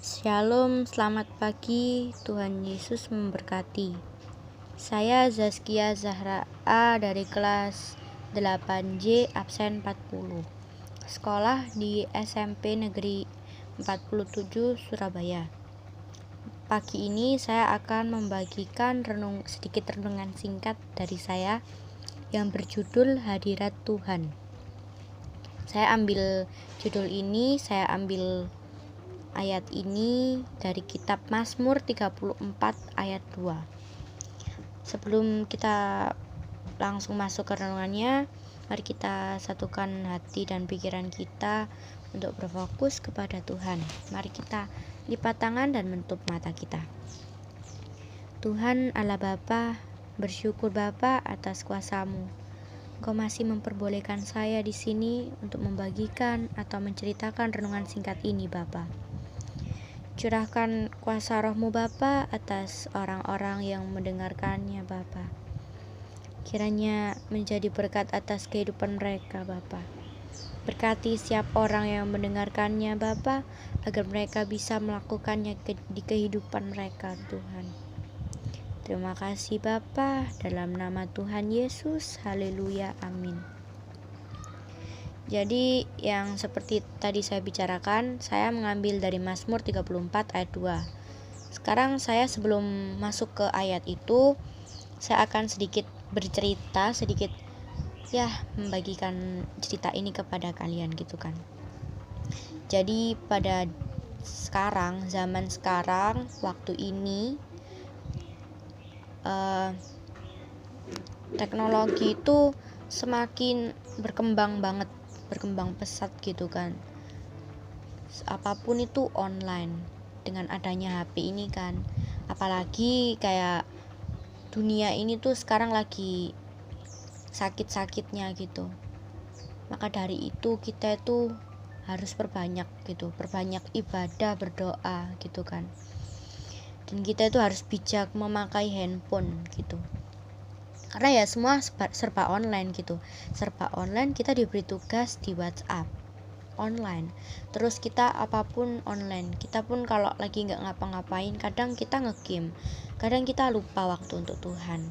Shalom, selamat pagi, Tuhan Yesus memberkati. Saya Zaskia Zahra A dari kelas 8J absen 40. Sekolah di SMP Negeri 47 Surabaya. Pagi ini saya akan membagikan sedikit renungan singkat dari saya yang berjudul Hadirat Tuhan. Saya ambil ayat ini dari kitab Mazmur 34 ayat 2. Sebelum kita langsung masuk ke renungannya, mari kita satukan hati dan pikiran kita untuk berfokus kepada Tuhan. Mari kita lipat tangan dan menutup mata kita. Tuhan Allah Bapa, bersyukur Bapa atas kuasa-Mu. Engkau masih memperbolehkan saya di sini untuk membagikan atau menceritakan renungan singkat ini Bapa. Curahkan kuasa roh-Mu Bapa atas orang-orang yang mendengarkannya Bapa. Kiranya menjadi berkat atas kehidupan mereka Bapa. Berkati setiap orang yang mendengarkannya Bapa, agar mereka bisa melakukannya di kehidupan mereka Tuhan. Terima kasih Bapa, dalam nama Tuhan Yesus, haleluya, amin. Jadi yang seperti tadi saya bicarakan, saya mengambil dari Mazmur 34 ayat 2. Sekarang saya sebelum masuk ke ayat itu, saya akan sedikit bercerita, membagikan cerita ini kepada kalian gitu kan. Jadi pada zaman sekarang, waktu ini teknologi itu semakin berkembang pesat gitu kan. Apapun itu online dengan adanya HP ini kan. Apalagi kayak dunia ini tuh sekarang lagi sakit-sakitnya gitu. Maka dari itu kita itu harus perbanyak ibadah, berdoa gitu kan. Dan kita itu harus bijak memakai handphone gitu. Karena ya semua serba online gitu. Serba online, kita diberi tugas di WhatsApp online. Terus kita apapun online. Kita pun kalau lagi gak ngapa-ngapain, kadang kita nge-game, kadang kita lupa waktu untuk Tuhan.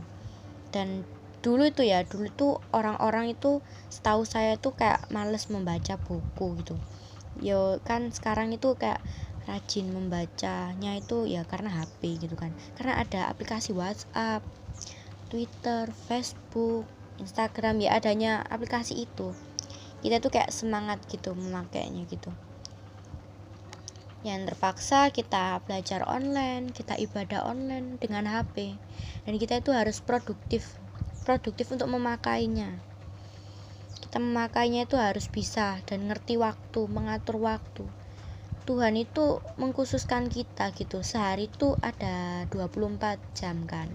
Dan dulu tuh orang-orang itu setahu saya tuh kayak males membaca buku gitu. Yo kan sekarang itu kayak rajin membacanya itu ya karena HP gitu kan. Karena ada aplikasi WhatsApp, Twitter, Facebook, Instagram, ya adanya aplikasi itu. Kita tuh kayak semangat gitu memakainya gitu. Yang terpaksa kita belajar online, kita ibadah online dengan HP. Dan kita itu harus produktif untuk memakainya. Kita memakainya itu harus bisa dan ngerti waktu, mengatur waktu. Tuhan itu mengkhususkan kita gitu. Sehari itu ada 24 jam kan.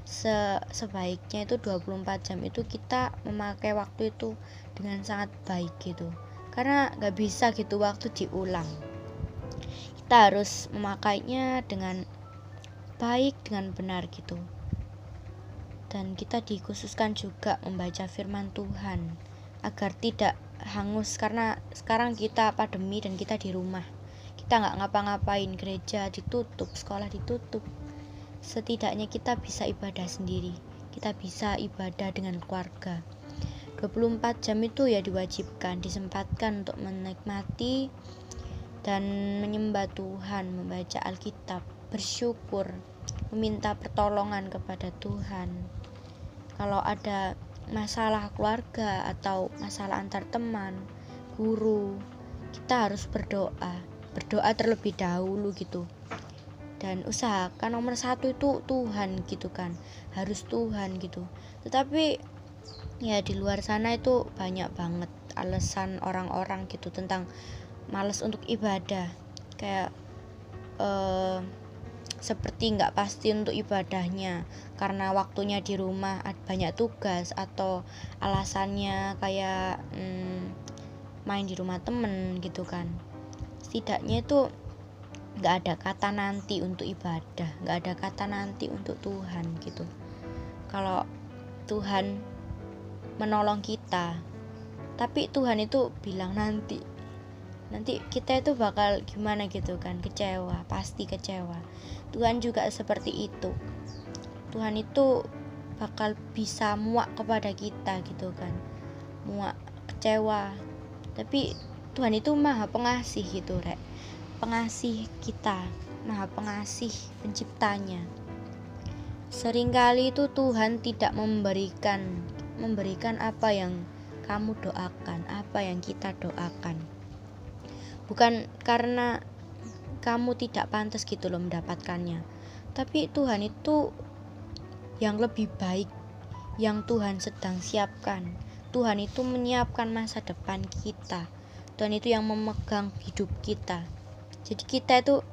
Sebaiknya itu 24 jam itu kita memakai waktu itu dengan sangat baik gitu. Karena gak bisa gitu waktu diulang. Kita harus memakainya dengan baik, dengan benar gitu. Dan kita dikhususkan juga membaca firman Tuhan agar tidak hangus, karena sekarang kita pandemi dan kita di rumah. Kita gak ngapa-ngapain, gereja ditutup, sekolah ditutup. Setidaknya kita bisa ibadah sendiri. Kita bisa ibadah dengan keluarga. 24 jam itu ya diwajibkan, disempatkan untuk menikmati dan menyembah Tuhan, membaca Alkitab, bersyukur, meminta pertolongan kepada Tuhan. Kalau ada masalah keluarga atau masalah antar teman, guru, kita harus berdoa terlebih dahulu gitu. Dan usahakan nomor 1 itu Tuhan gitu kan, harus Tuhan gitu. Tetapi ya di luar sana itu banyak banget alasan orang-orang gitu tentang malas untuk ibadah, kayak seperti nggak pasti untuk ibadahnya karena waktunya di rumah banyak tugas, atau alasannya kayak main di rumah temen gitu kan. Setidaknya itu nggak ada kata nanti untuk ibadah, nggak ada kata nanti untuk Tuhan gitu. Kalau Tuhan menolong kita, tapi Tuhan itu bilang nanti, nanti kita itu bakal gimana gitu kan, kecewa, pasti kecewa. Tuhan juga seperti itu. Tuhan itu bakal bisa muak kepada kita gitu kan, muak, kecewa. Tapi Tuhan itu maha pengasih gitu rek, pengasih kita, maha pengasih penciptanya. Seringkali itu Tuhan tidak memberikan apa yang kamu doakan, apa yang kita doakan. Bukan karena kamu tidak pantas gitu loh mendapatkannya, tapi Tuhan itu yang lebih baik yang Tuhan sedang siapkan. Tuhan itu menyiapkan masa depan kita. Tuhan itu yang memegang hidup kita. Jadi kita itu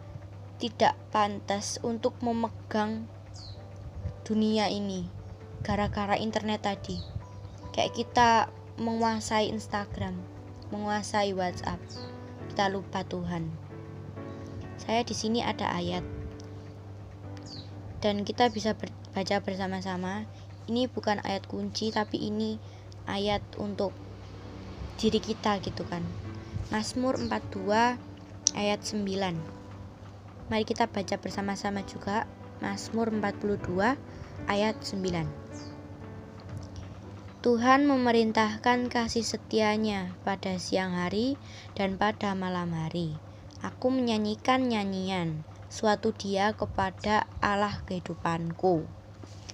tidak pantas untuk memegang dunia ini gara-gara internet tadi. Kayak kita menguasai Instagram, menguasai WhatsApp, kita lupa Tuhan. Saya di sini ada ayat dan kita bisa baca bersama-sama. Ini bukan ayat kunci, tapi ini ayat untuk diri kita gitu kan. Mazmur 42 ayat 9. Mari kita baca bersama-sama juga. Mazmur 42 ayat 9. Tuhan memerintahkan kasih setianya pada siang hari dan pada malam hari. Aku menyanyikan nyanyian suatu Dia kepada Allah kehidupanku.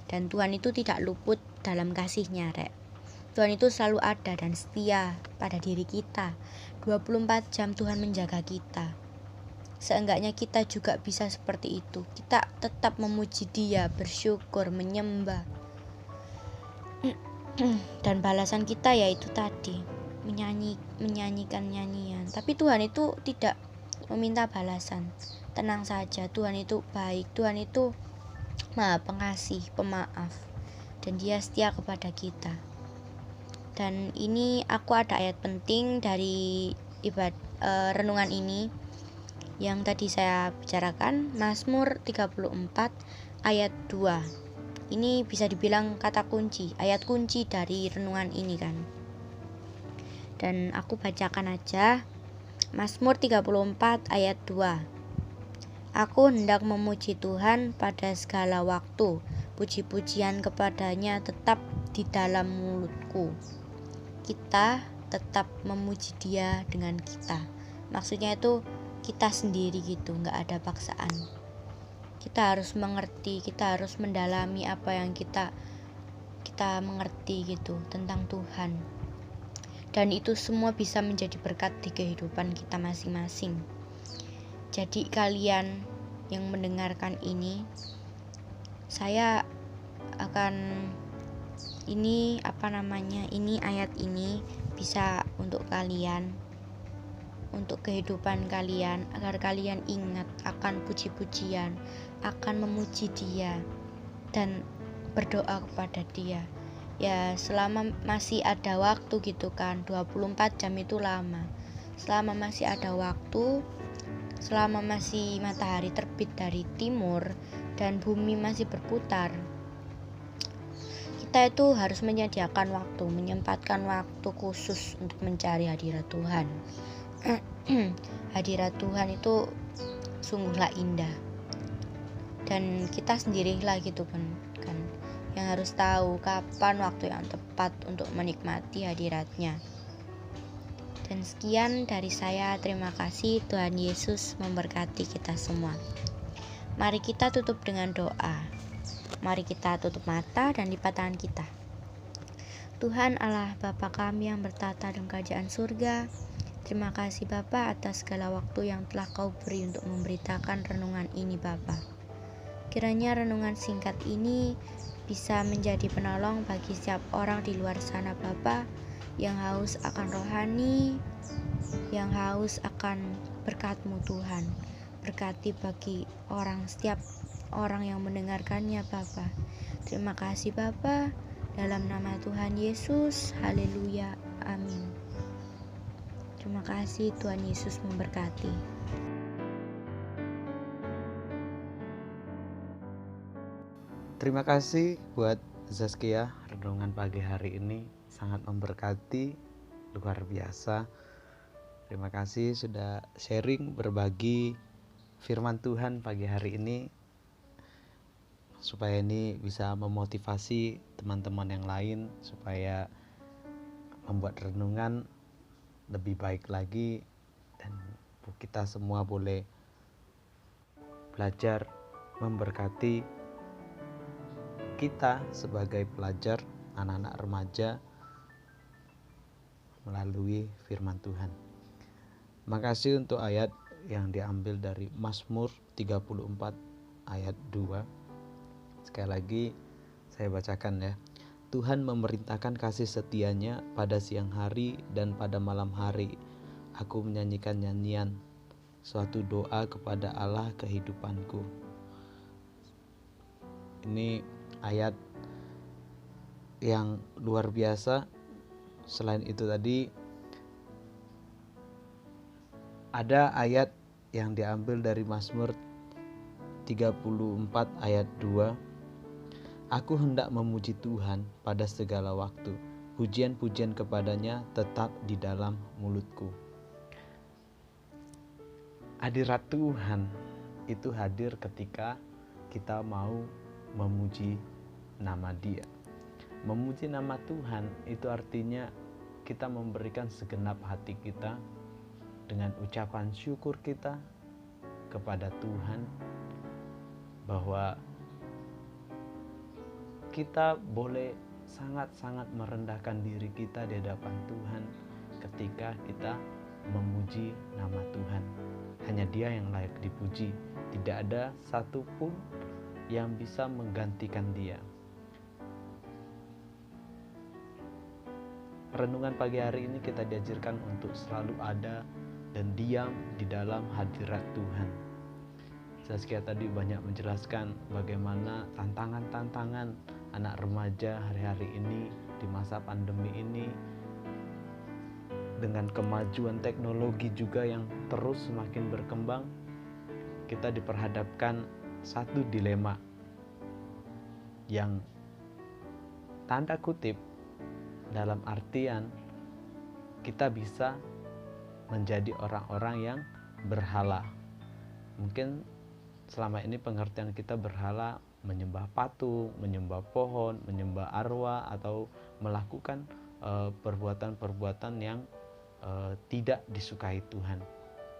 Dan Tuhan itu tidak luput dalam kasihnya, rek. Tuhan itu selalu ada dan setia pada diri kita. 24 jam Tuhan menjaga kita. Seenggaknya kita juga bisa seperti itu. Kita tetap memuji Dia, bersyukur, menyembah. Dan balasan kita yaitu tadi menyanyikan nyanyian. Tapi Tuhan itu tidak meminta balasan. Tenang saja, Tuhan itu baik. Tuhan itu maha pengasih, pemaaf, dan Dia setia kepada kita. Dan ini aku ada ayat penting dari renungan ini yang tadi saya bicarakan, Mazmur 34 ayat 2. Ini bisa dibilang kata kunci, ayat kunci dari renungan ini kan. Dan aku bacakan aja. Mazmur 34 ayat 2. Aku hendak memuji Tuhan pada segala waktu. Puji-pujian kepadanya tetap di dalam mulutku. Kita tetap memuji Dia dengan kita. Maksudnya itu kita sendiri gitu, gak ada paksaan. Kita harus mengerti, kita harus mendalami apa yang kita mengerti gitu tentang Tuhan. Dan itu semua bisa menjadi berkat di kehidupan kita masing-masing. Jadi kalian yang mendengarkan ini, saya akan ini ayat ini bisa untuk kalian, untuk kehidupan kalian, agar kalian ingat akan puji-pujian, akan memuji Dia dan berdoa kepada Dia. Ya selama masih ada waktu gitu kan, 24 jam itu lama. Selama masih ada waktu, selama masih matahari terbit dari timur dan bumi masih berputar, kita itu harus menyediakan waktu, menyempatkan waktu khusus untuk mencari hadirat Tuhan. Hadirat Tuhan itu sungguhlah indah. Dan kita sendirilah gitu kan yang harus tahu kapan waktu yang tepat untuk menikmati hadiratnya. Dan sekian dari saya, terima kasih. Tuhan Yesus memberkati kita semua. Mari kita tutup dengan doa. Mari kita tutup mata dan lipat tangan kita. Tuhan Allah Bapa kami yang bertata dalam kerajaan surga, terima kasih Bapa atas segala waktu yang telah Kau beri untuk memberitakan renungan ini Bapa. Kiranya renungan singkat ini bisa menjadi penolong bagi setiap orang di luar sana Bapa, yang haus akan rohani, yang haus akan berkat-Mu Tuhan. Berkati bagi setiap orang yang mendengarkannya Bapa. Terima kasih Bapa, dalam nama Tuhan Yesus, haleluya, amin. Terima kasih, Tuhan Yesus memberkati. Terima kasih buat Zaskia, renungan pagi hari ini sangat memberkati, luar biasa. Terima kasih sudah sharing, berbagi firman Tuhan pagi hari ini, supaya ini bisa memotivasi teman-teman yang lain supaya membuat renungan lebih baik lagi, dan kita semua boleh belajar memberkati kita sebagai pelajar, anak-anak remaja, melalui firman Tuhan. Makasih untuk ayat yang diambil dari Mazmur 34 ayat 2. Sekali lagi saya bacakan ya. Tuhan memerintahkan kasih setianya pada siang hari dan pada malam hari. Aku menyanyikan nyanyian, suatu doa kepada Allah kehidupanku. Ini ayat yang luar biasa. Selain itu tadi ada ayat yang diambil dari Mazmur 34 ayat 2. Aku hendak memuji Tuhan pada segala waktu. Pujian-pujian kepadanya tetap di dalam mulutku. Hadirat Tuhan itu hadir ketika kita mau memuji nama Dia. Memuji nama Tuhan itu artinya kita memberikan segenap hati kita dengan ucapan syukur kita kepada Tuhan, bahwa kita boleh sangat-sangat merendahkan diri kita di hadapan Tuhan ketika kita memuji nama Tuhan. Hanya Dia yang layak dipuji, tidak ada satupun yang bisa menggantikan Dia. Renungan pagi hari ini kita diajarkan untuk selalu ada dan diam di dalam hadirat Tuhan. Saskia tadi banyak menjelaskan bagaimana tantangan-tantangan anak remaja hari-hari ini di masa pandemi ini, dengan kemajuan teknologi juga yang terus semakin berkembang. Kita diperhadapkan satu dilema yang tanda kutip, dalam artian kita bisa menjadi orang-orang yang berhala. Mungkin selama ini pengertian kita berhala menyembah patung, menyembah pohon, menyembah arwah, atau melakukan perbuatan-perbuatan yang tidak disukai Tuhan.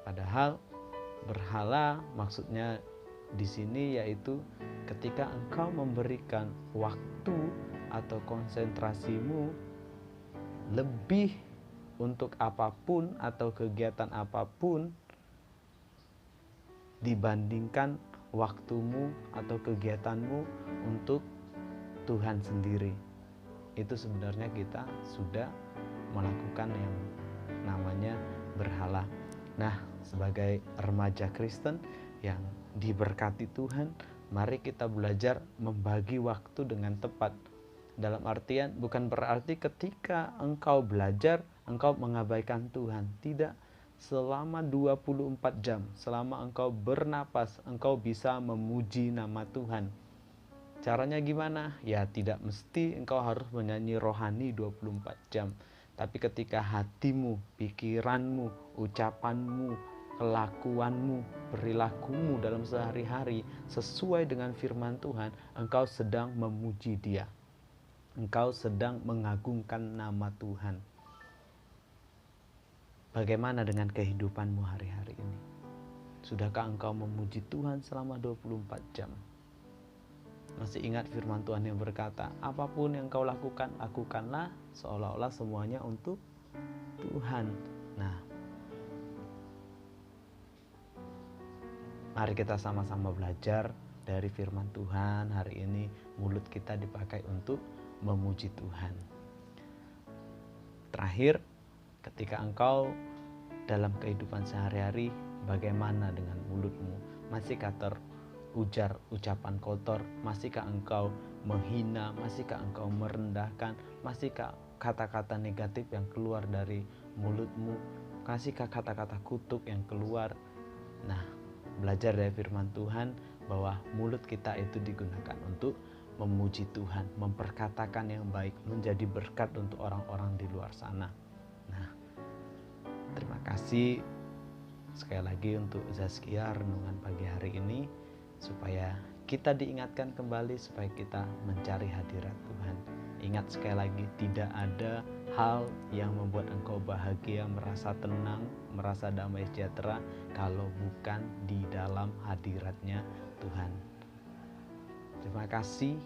Padahal berhala maksudnya di sini yaitu ketika engkau memberikan waktu atau konsentrasimu lebih untuk apapun atau kegiatan apapun dibandingkan waktumu atau kegiatanmu untuk Tuhan sendiri. Itu sebenarnya kita sudah melakukan yang namanya berhala. Nah, sebagai remaja Kristen yang diberkati Tuhan, mari kita belajar membagi waktu dengan tepat. Dalam artian bukan berarti ketika engkau belajar engkau mengabaikan Tuhan. Tidak, selama 24 jam, selama engkau bernapas, engkau bisa memuji nama Tuhan. Caranya gimana? Ya tidak mesti engkau harus menyanyi rohani 24 jam. Tapi ketika hatimu, pikiranmu, ucapanmu, kelakuanmu, perilakumu dalam sehari-hari sesuai dengan firman Tuhan, engkau sedang memuji Dia. Engkau sedang mengagungkan nama Tuhan. Bagaimana dengan kehidupanmu hari-hari ini? Sudahkah engkau memuji Tuhan selama 24 jam? Masih ingat firman Tuhan yang berkata, apapun yang kau lakukan, lakukanlah seolah-olah semuanya untuk Tuhan. Nah, mari kita sama-sama belajar dari firman Tuhan hari ini. Mulut kita dipakai untuk memuji Tuhan. Terakhir, ketika engkau dalam kehidupan sehari-hari, bagaimana dengan mulutmu? Masihkah terujar ucapan kotor? Masihkah engkau menghina? Masihkah engkau merendahkan? Masihkah kata-kata negatif yang keluar dari mulutmu? Masihkah kata-kata kutuk yang keluar? Nah, belajar dari firman Tuhan bahwa mulut kita itu digunakan untuk memuji Tuhan, memperkatakan yang baik, menjadi berkat untuk orang-orang di luar sana. Nah, Terima kasih sekali lagi untuk Zaskia renungan pagi hari ini, supaya kita diingatkan kembali supaya kita mencari hadirat Tuhan. Ingat sekali lagi, tidak ada hal yang membuat engkau bahagia, merasa tenang, merasa damai sejahtera kalau bukan di dalam hadiratnya Tuhan. Terima kasih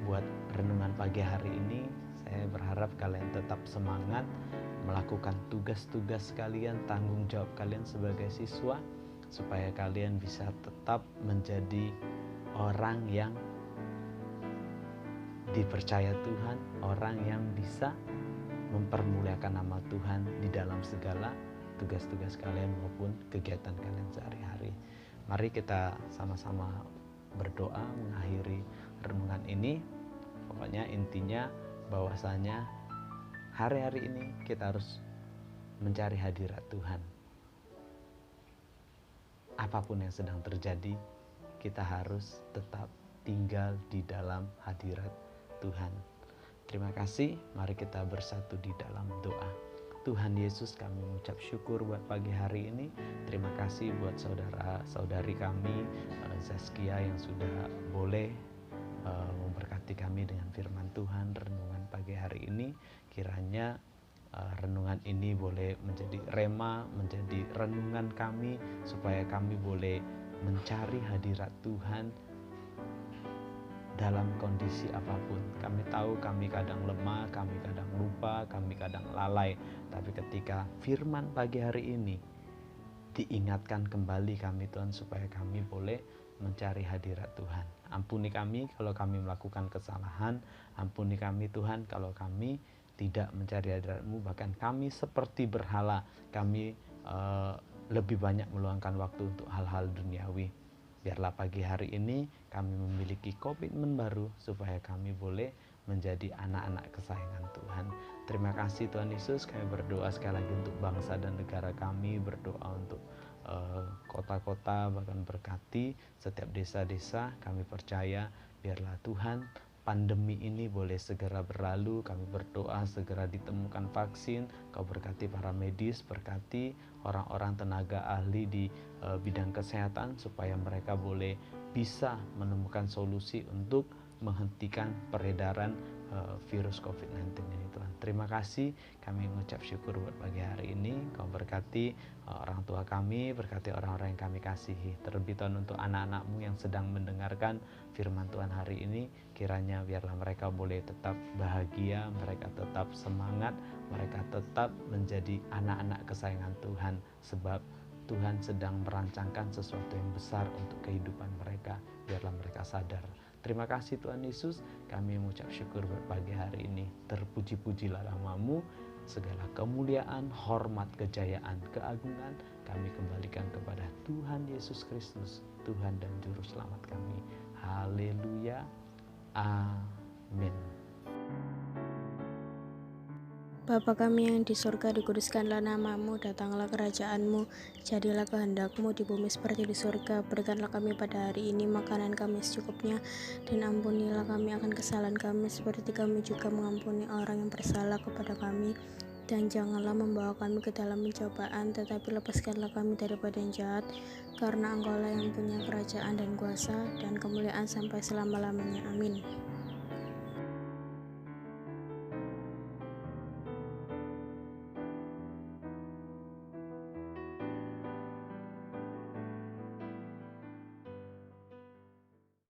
buat renungan pagi hari ini. Saya berharap kalian tetap semangat melakukan tugas-tugas kalian, tanggung jawab kalian sebagai siswa, supaya kalian bisa tetap menjadi orang yang dipercaya Tuhan, orang yang bisa mempermuliakan nama Tuhan di dalam segala tugas-tugas kalian maupun kegiatan kalian sehari-hari. Mari kita sama-sama berdoa mengakhiri renungan ini. Pokoknya intinya bahwasanya hari-hari ini kita harus mencari hadirat Tuhan. Apapun yang sedang terjadi, kita harus tetap tinggal di dalam hadirat Tuhan. Terima kasih, mari kita bersatu di dalam doa. Tuhan Yesus, kami mengucap syukur buat pagi hari ini. Terima kasih buat saudara-saudari kami, Zaskia, yang sudah boleh memberkati kami dengan firman Tuhan renungan pagi hari ini. Kiranya renungan ini boleh menjadi rema, menjadi renungan kami, supaya kami boleh mencari hadirat Tuhan dalam kondisi apapun. Kami tahu kami kadang lemah, kami kadang lupa, kami kadang lalai. Tapi ketika firman pagi hari ini diingatkan kembali kami Tuhan, supaya kami boleh mencari hadirat Tuhan. Ampuni kami kalau kami melakukan kesalahan. Ampuni kami Tuhan kalau kami tidak mencari hadirat-Mu. Bahkan kami seperti berhala, kami lebih banyak meluangkan waktu untuk hal-hal duniawi. Biarlah pagi hari ini kami memiliki komitmen baru, supaya kami boleh menjadi anak-anak kesayangan Tuhan. Terima kasih Tuhan Yesus. Kami berdoa sekali lagi untuk bangsa dan negara kami, berdoa untuk kota-kota, bahkan berkati setiap desa-desa. Kami percaya biarlah Tuhan pandemi ini boleh segera berlalu. Kami berdoa segera ditemukan vaksin. Kau berkati para medis, berkati orang-orang tenaga ahli di bidang kesehatan, supaya mereka boleh bisa menemukan solusi untuk menghentikan peredaran virus COVID-19 ini Tuhan. Terima kasih, kami mengucap syukur buat pagi hari ini. Kau berkati orang tua kami, berkati orang-orang yang kami kasihi. Terlebih Tuhan untuk anak-anak-Mu yang sedang mendengarkan firman Tuhan hari ini, kiranya biarlah mereka boleh tetap bahagia, mereka tetap semangat, mereka tetap menjadi anak-anak kesayangan Tuhan, sebab Tuhan sedang merancangkan sesuatu yang besar untuk kehidupan mereka. Biarlah mereka sadar. Terima kasih Tuhan Yesus, kami mengucap syukur buat pagi hari ini. Terpuji-pujilah nama-Mu, segala kemuliaan, hormat, kejayaan, keagungan kami kembalikan kepada Tuhan Yesus Kristus, Tuhan dan Juru Selamat kami. Haleluya, amin. Bapa kami yang di surga, dikuduskanlah namamu, datanglah kerajaanmu, jadilah kehendakmu di bumi seperti di surga. Berikanlah kami pada hari ini makanan kami secukupnya, dan ampunilah kami akan kesalahan kami, seperti kami juga mengampuni orang yang bersalah kepada kami. Dan janganlah membawa kami ke dalam pencobaan, tetapi lepaskanlah kami daripada yang jahat, karena Engkaulah yang punya kerajaan dan kuasa dan kemuliaan sampai selama-lamanya. Amin.